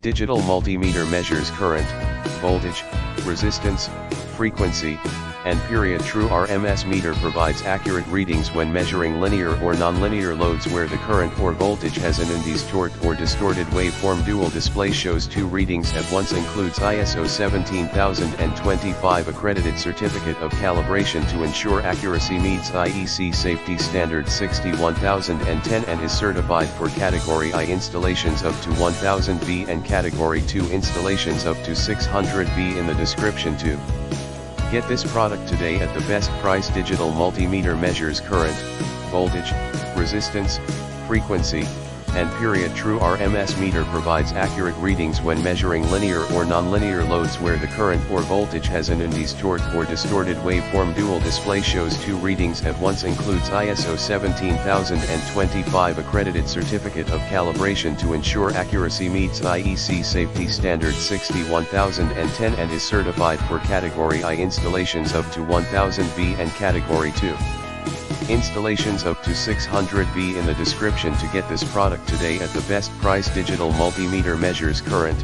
Digital multimeter measures current, voltage, resistance, frequency, and period. True RMS meter provides accurate readings when measuring linear or nonlinear loads where the current or voltage has an undistorted or distorted waveform. Dual display shows two readings at once. Includes ISO 17025 accredited certificate of calibration to ensure accuracy. Meets IEC safety standard 61010 and is certified for category I installations up to 1000V and category 2 installations up to 600V. In the description to get this product today at the best price. Digital multimeter measures current, voltage, resistance, frequency, and period. True RMS meter provides accurate readings when measuring linear or nonlinear loads where the current or voltage has an undistorted or distorted waveform. Dual display shows two readings at once. Includes ISO 17025 accredited certificate of calibration to ensure accuracy. Meets IEC safety standard 61010 and is certified for category I installations up to 1000V and category 2 installations up to 600V. In the description to get this product today at the best price. Digital multimeter measures current,